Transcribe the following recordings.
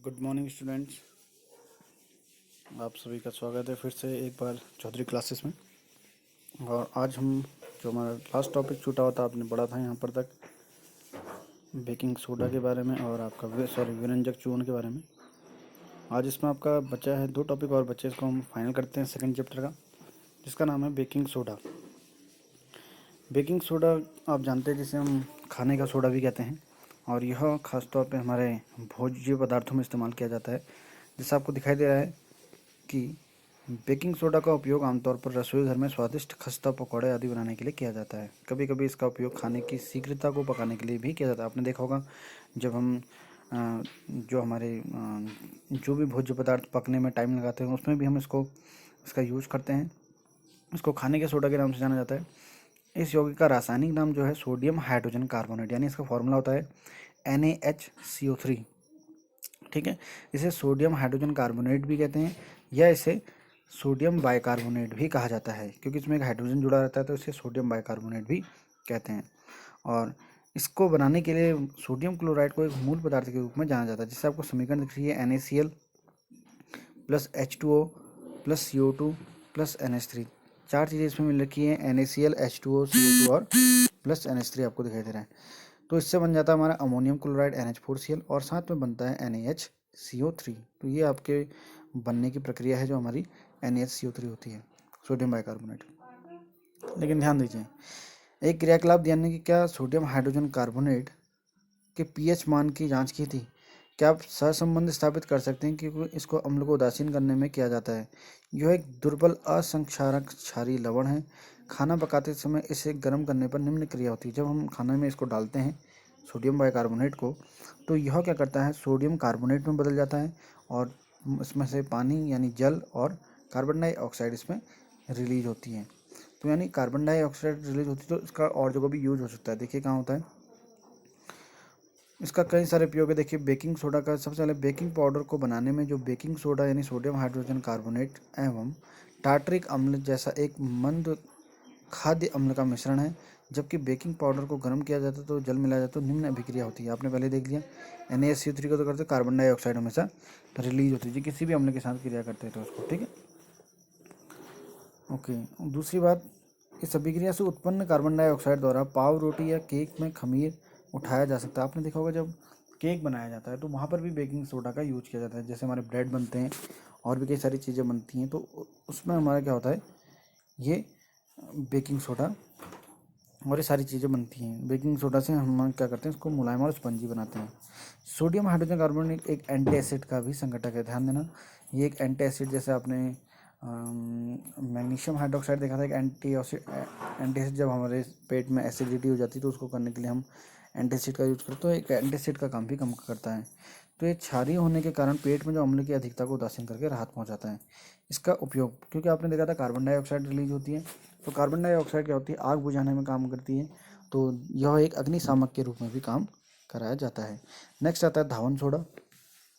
Good morning students. आप सभी का स्वागत है फिर से एक बार चौधरी क्लासेस में। और आज हम जो हमारा लास्ट टॉपिक छूटा हुआ था, आपने पढ़ा था यहाँ पर तक बेकिंग सोडा के बारे में और आपका व्यंजक चूर्ण के बारे में। आज इसमें आपका बचा है 2 टॉपिक और बच्चे, इसको हम फाइनल करते हैं सेकंड चैप्टर का, जिसका नाम है बेकिंग सोडा। बेकिंग सोडा आप जानते हैं जिसे हम खाने का सोडा भी कहते हैं, और यह खासतौर पर हमारे भोज्य पदार्थों में इस्तेमाल किया जाता है। जैसा आपको दिखाई दे रहा है कि बेकिंग सोडा का उपयोग आमतौर पर रसोई घर में स्वादिष्ट खस्ता, पकौड़े आदि बनाने के लिए किया जाता है। कभी कभी इसका उपयोग खाने की शीघ्रता को पकाने के लिए भी किया जाता है। आपने देखा होगा जब हम जो हमारे जो भी भोज्य पदार्थ पकने में टाइम लगाते हैं उसमें भी हम इसका यूज करते हैं। इसको खाने के सोडा के नाम से जाना जाता है। इस यौगिक का रासायनिक नाम जो है सोडियम हाइड्रोजन कार्बोनेट, यानी इसका फॉर्मूला होता है NaHCO3। ठीक है, इसे सोडियम हाइड्रोजन कार्बोनेट भी कहते हैं या इसे सोडियम बाइकार्बोनेट भी कहा जाता है, क्योंकि इसमें एक हाइड्रोजन जुड़ा रहता है तो इसे सोडियम बाइकार्बोनेट भी कहते हैं। और इसको बनाने के लिए सोडियम क्लोराइड को एक मूल पदार्थ के रूप में जाना जाता है। जिससे आपको समीकरण दिख रही है NaCl plus H2O plus CO2 plus NH3। 4 चीज़ें इसमें मिल रखी हैं, NaCl, H2O, CO2 और प्लस NH3 आपको दिखाई दे रहा है। तो इससे बन जाता है हमारा अमोनियम क्लोराइड NH4Cl और साथ में बनता है NaHCO3। तो ये आपके बनने की प्रक्रिया है जो हमारी NaHCO3 होती है, सोडियम बाइकार्बोनेट। लेकिन ध्यान दीजिए, एक क्रियाकलाप यानी कि क्या सोडियम हाइड्रोजन कार्बोनेट के pH मान की जांच की थी। क्या आप सहसंबंध स्थापित कर सकते हैं कि इसको अम्ल को उदासीन करने में किया जाता है। यह एक दुर्बल असंक्षारक क्षारीय लवण है। खाना पकाते समय इसे गर्म करने पर निम्न क्रिया होती है। जब हम खाने में इसको डालते हैं सोडियम बाइकार्बोनेट को, तो यह क्या करता है, सोडियम कार्बोनेट में बदल जाता है और इसमें से पानी यानी जल और कार्बन डाइऑक्साइड इसमें रिलीज होती है। तो यानी कार्बन डाइऑक्साइड रिलीज होती है तो इसका और जगह भी यूज हो सकता है। देखिए कहाँ होता है, इसका कई सारे उपयोग है। देखिए बेकिंग सोडा का सबसे पहले बेकिंग पाउडर को बनाने में जो बेकिंग सोडा यानी सोडियम हाइड्रोजन कार्बोनेट एवं टार्टरिक अम्ल जैसा एक मंद खाद्य अम्ल का मिश्रण है। जबकि बेकिंग पाउडर को गर्म किया जाता है तो जल मिलाया जाता है तो निम्न अभिक्रिया होती है। आपने पहले देख लिया, NaCO3 को तो करते कार्बन डाइऑक्साइड हमेशा रिलीज होती है जी, किसी भी अम्ल के साथ क्रिया करते हैं तो उसको। ठीक है, ओके। दूसरी बात, इस अभिक्रिया से उत्पन्न कार्बन डाइऑक्साइड द्वारा पाव रोटी या केक में खमीर उठाया जा सकता है। आपने देखा होगा जब केक बनाया जाता है तो वहाँ पर भी बेकिंग सोडा का यूज किया जाता है। जैसे हमारे ब्रेड बनते हैं और भी कई सारी चीज़ें बनती हैं तो उसमें हमारा क्या होता है, ये बेकिंग सोडा और ये सारी चीज़ें बनती हैं। बेकिंग सोडा से हम क्या करते हैं, इसको मुलायम और स्पंजी बनाते हैं। सोडियम हाइड्रोजन कार्बोनेट एक एंटी एसिड का भी संघटक है, ध्यान देना। ये एक एंटी एसिड, जैसे आपने मैग्नीशियम हाइड्रोक्साइड देखा था, एक एंटी एसिड। जब हमारे पेट में एसिडिटी हो जाती है तो उसको करने के लिए हम एंटासिड का यूज करते हैं। तो एक एंटासिड का काम भी कम करता है। तो ये क्षारीय होने के कारण पेट में जो अम्ल की अधिकता को उदासीन करके राहत पहुंचाता है। इसका उपयोग, क्योंकि आपने देखा था कार्बन डाइऑक्साइड रिलीज होती है, तो कार्बन डाइऑक्साइड क्या होती है, आग बुझाने में काम करती है। तो यह एक अग्निशामक के रूप में भी काम कराया जाता है। नेक्स्ट आता है धावन सोडा।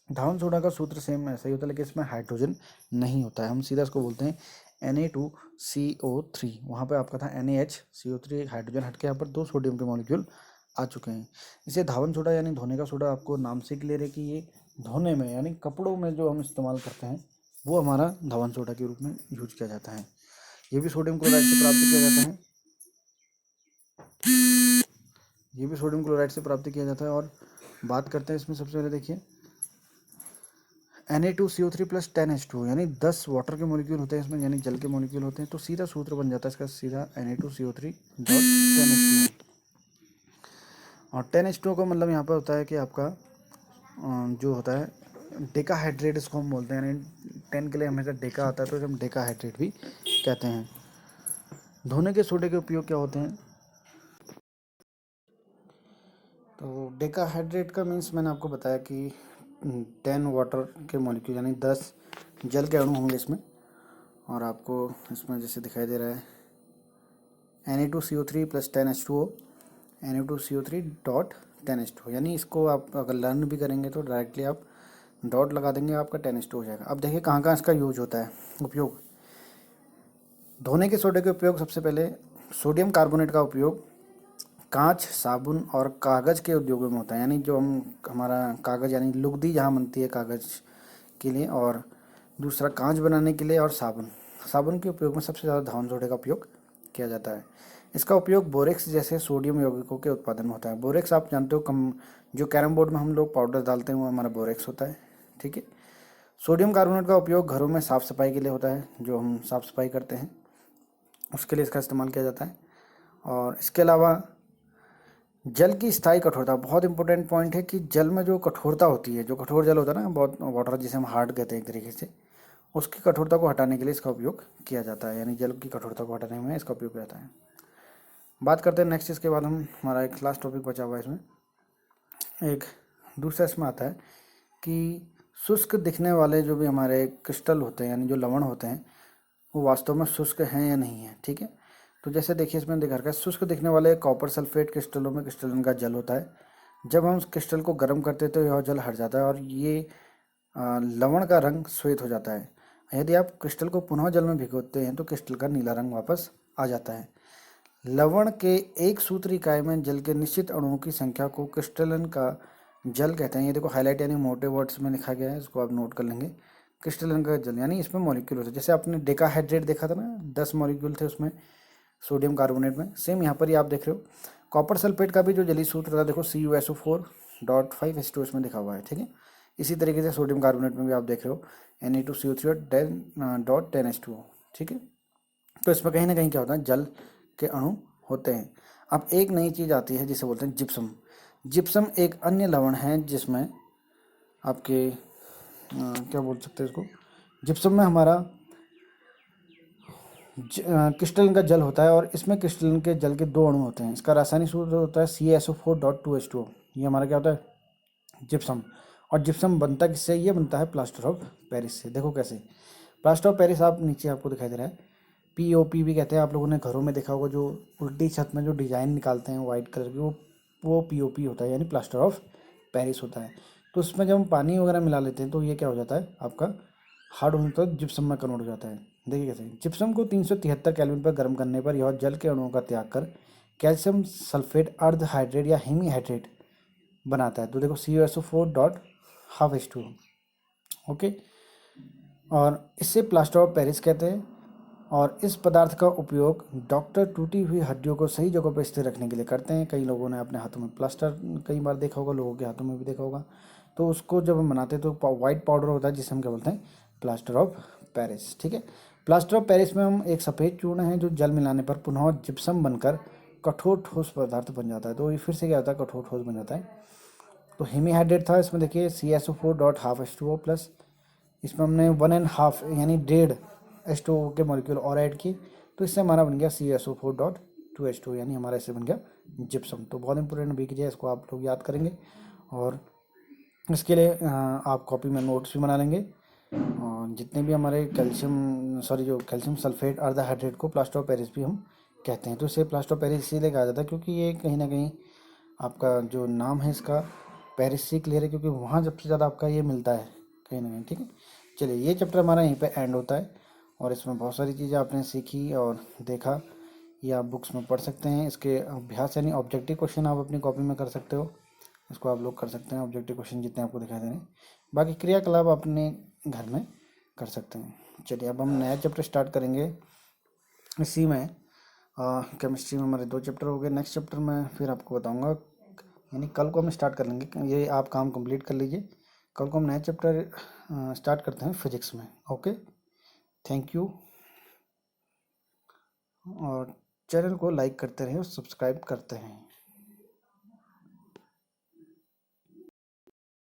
धावन सोडा का सूत्र सेम ऐसा ही होता है, लेकिन इसमें हाइड्रोजन नहीं होता है। हम सीधा इसको बोलते हैं Na2CO3। वहाँ पे आपका था NaHCO3, एक हाइड्रोजन हटके यहाँ पर 2 सोडियम के मॉलिक्यूल आ चुके हैं। इसे धावन सोडा यानी धोने का सोडा आपको नाम से क्लियर है कि ये धोने में यानी कपड़ों में जो हम इस्तेमाल करते हैं वो हमारा धावन सोडा के रूप में यूज किया जाता है। ये भी सोडियम क्लोराइड से प्राप्त किया जाता है। ये भी सोडियम क्लोराइड से प्राप्त किया जाता है। और बात करते हैं इसमें सबसे पहले देखिए Na2CO3 प्लस 10H2, यानी 10 वाटर के मॉलिक्यूल होते हैं इसमें, यानी जल के मॉलिक्यूल होते हैं। तो सीधा सूत्र बन जाता है इसका, सीधा Na2CO3 डॉट 10H2। और 10H2 का मतलब यहाँ पर होता है कि आपका जो होता है डेकाहाइड्रेट, इसको हम बोलते हैं। यानी 10 के लिए हमेशा डेका आता है तो हम डेकाहाइड्रेट भी कहते हैं। धोने के सोडे के उपयोग क्या होते हैं, तो डेकाहाइड्रेट का मीन्स मैंने आपको बताया कि 10 वाटर के मॉलिक्यूल यानी 10 जल के अणु होंगे इसमें। और आपको इसमें जैसे दिखाई दे रहा है Na2CO3 plus 10H2O, Na2CO3 dot 10H2, यानी इसको आप अगर लर्न भी करेंगे तो डायरेक्टली आप डॉट लगा देंगे, आपका 10H2 हो जाएगा। अब देखिए कहाँ कहाँ इसका यूज होता है, उपयोग। धोने के सोडे के उपयोग, सबसे पहले सोडियम कार्बोनेट का उपयोग कांच, साबुन और कागज़ के उद्योगों में होता है, यानी जो हम हमारा कागज़ यानी लुगदी जहाँ बनती है कागज़ के लिए, और दूसरा कांच बनाने के लिए, और साबुन। साबुन के उपयोग में सबसे ज़्यादा धान सोडे का उपयोग किया जाता है। इसका उपयोग बोरेक्स जैसे सोडियम यौगिकों के उत्पादन में होता है। बोरेक्स आप जानते हो, कम जो कैरम बोर्ड में हम लोग पाउडर डालते हैं वो हमारा बोरेक्स होता है, ठीक है। सोडियम कार्बोनेट का उपयोग घरों में साफ़ सफाई के लिए होता है, जो हम साफ़ सफाई करते हैं उसके लिए इसका इस्तेमाल किया जाता है। और इसके अलावा जल की स्थायी कठोरता बहुत इंपॉर्टेंट पॉइंट है कि जल में जो कठोरता होती है, जो कठोर जल होता है ना, बहुत वाटर जिसे हम हार्ड कहते हैं एक तरीके से, उसकी कठोरता को हटाने के लिए इसका उपयोग किया जाता है, यानी जल की कठोरता को हटाने में इसका उपयोग किया जाता है। बात करते हैं नेक्स्ट, इसके बाद हम हमारा एक लास्ट टॉपिक बचा हुआ है इसमें, एक दूसरा इसमें आता है कि शुष्क दिखने वाले जो भी हमारे क्रिस्टल होते हैं, यानी जो लवण होते हैं, वो वास्तव में शुष्क हैं या नहीं है, ठीक है। तो जैसे देखिए इसमें देखा रखा है, शुष्क दिखने वाले कॉपर सल्फेट क्रिस्टलों में क्रिस्टलन का जल होता है। जब हम उस क्रिस्टल को गर्म करते हैं तो यह जल हट जाता है और ये लवण का रंग श्वेत हो जाता है। यदि आप क्रिस्टल को पुनः जल में भिगोते हैं तो क्रिस्टल का नीला रंग वापस आ जाता है। लवण के एक सूत्री इकाई में जल के निश्चित अणुओं की संख्या को क्रिस्टलन का जल कहते हैं। ये देखो हाईलाइट यानी मोटे वर्ड्स में लिखा गया है, इसको आप नोट कर लेंगे। क्रिस्टलन का जल यानी इसमें मॉलिक्यूल होता है, जैसे आपने डेकाहाइड्रेट देखा था ना, 10 मॉलिक्यूल थे उसमें सोडियम कार्बोनेट में, सेम यहाँ पर ही आप देख रहे हो। कॉपर सल्फेट का भी जो जलीय सूत्र था देखो CuSO4.5H2 इसमें लिखा हुआ है, ठीक है। इसी तरीके से सोडियम कार्बोनेट में भी आप देख रहे हो Na2CO3.10H2O, ठीक है। तो इसमें कहीं ना कहीं क्या होता है, जल के अणु होते हैं। अब एक नई चीज़ आती है जिसे बोलते हैं जिप्सम। जिप्सम एक अन्य लवण है जिसमें आपके क्या बोल सकते हैं इसको, जिप्सम में हमारा क्रिस्टलन का जल होता है और इसमें क्रिस्टलन के जल के 2 अणु होते हैं। इसका रासायनिक सूत्र होता है CaSO4.2H2O। ये हमारा क्या होता है, जिप्सम। और जिप्सम बनता किससे, ये बनता है प्लास्टर ऑफ पेरिस से। देखो कैसे, प्लास्टर ऑफ पेरिस आप नीचे आपको दिखाई दे रहा है, POP भी कहते हैं। आप लोगों ने घरों में देखा होगा, जो उल्टी छत में जो डिज़ाइन निकालते हैं वाइट कलर की, वो POP होता है, यानी प्लास्टर ऑफ पेरिस होता है। तो उसमें जब हम पानी वगैरह मिला लेते हैं तो ये क्या हो जाता है, आपका हार्ड होने तक जिप्सम में कन्वर्ट हो जाता है। देखिए कैसे, जिप्सम को 373 केल्विन पर गर्म करने पर यह जल के अणुओं का त्याग कर कैल्शियम सल्फेट अर्ध हाइड्रेट या हेमी हाइड्रेट बनाता है। तो देखो CuSO4.5H2O, ओके। और इससे प्लास्टर ऑफ पेरिस कहते हैं। और इस पदार्थ का उपयोग डॉक्टर टूटी हुई हड्डियों को सही जगह पर स्थिर रखने के लिए करते हैं। कई लोगों ने अपने हाथों में प्लास्टर कई बार देखा होगा, लोगों के हाथों में भी देखा होगा। तो उसको जब हम बनाते हैं तो वाइट पाउडर होता है जिसे हम क्या बोलते हैं, प्लास्टर ऑफ पेरिस, ठीक है। प्लास्टर ऑफ पेरिस में हम एक सफ़ेद चूर्ण है जो जल मिलाने पर पुनः जिप्सम बनकर कठोर ठोस पदार्थ बन जाता है। तो ये फिर से क्या होता है, कठोर ठोस बन जाता है। तो हेमीहाइड्रेट था, इसमें देखिए CaSO4.5H2O प्लस, इसमें हमने 1.5 यानी 1.5 H2O के मॉलिक्यूल और ऐड किए, तो इससे हमारा बन गया CaSO4.2H2O, यानी हमारा इससे बन गया जिप्सम। तो बहुत इंपॉर्टेंट वीक है, इसको आप लोग याद करेंगे और इसके लिए आप कॉपी में नोट्स भी बना लेंगे। और जितने भी हमारे जो कैल्शियम सल्फेट अर्ध हाइड्रेट को प्लास्टर ऑफ पेरिस भी हम कहते हैं। तो इसे प्लास्टर ऑफ पेरिस इसीलिए कहा जाता है क्योंकि ये कहीं ना कहीं आपका जो नाम है इसका पेरिस से क्लियर है, क्योंकि वहाँ सबसे ज़्यादा आपका ये मिलता है कहीं ना कहीं, ठीक है। चलिए, ये चैप्टर हमारा यहीं पे एंड होता है और इसमें बहुत सारी चीज़ें आपने सीखी और देखा। ये आप बुक्स में पढ़ सकते हैं। इसके अभ्यास यानी ऑब्जेक्टिव क्वेश्चन आप अपनी कॉपी में कर सकते हो, इसको आप लोग कर सकते हैं, ऑब्जेक्टिव क्वेश्चन जितने आपको दिखाई दे रहे हैं। बाकी क्रियाकलाप अपने घर में कर सकते हैं। चलिए, अब हम नया चैप्टर स्टार्ट करेंगे इसी में। केमिस्ट्री में हमारे 2 चैप्टर हो गए। नेक्स्ट चैप्टर में फिर आपको बताऊंगा, यानी कल को हम स्टार्ट कर लेंगे। ये आप काम कंप्लीट कर लीजिए, कल को हम नया चैप्टर स्टार्ट करते हैं फिजिक्स में। Okay, thank you. और चैनल को लाइक करते रहें और सब्सक्राइब करते हैं।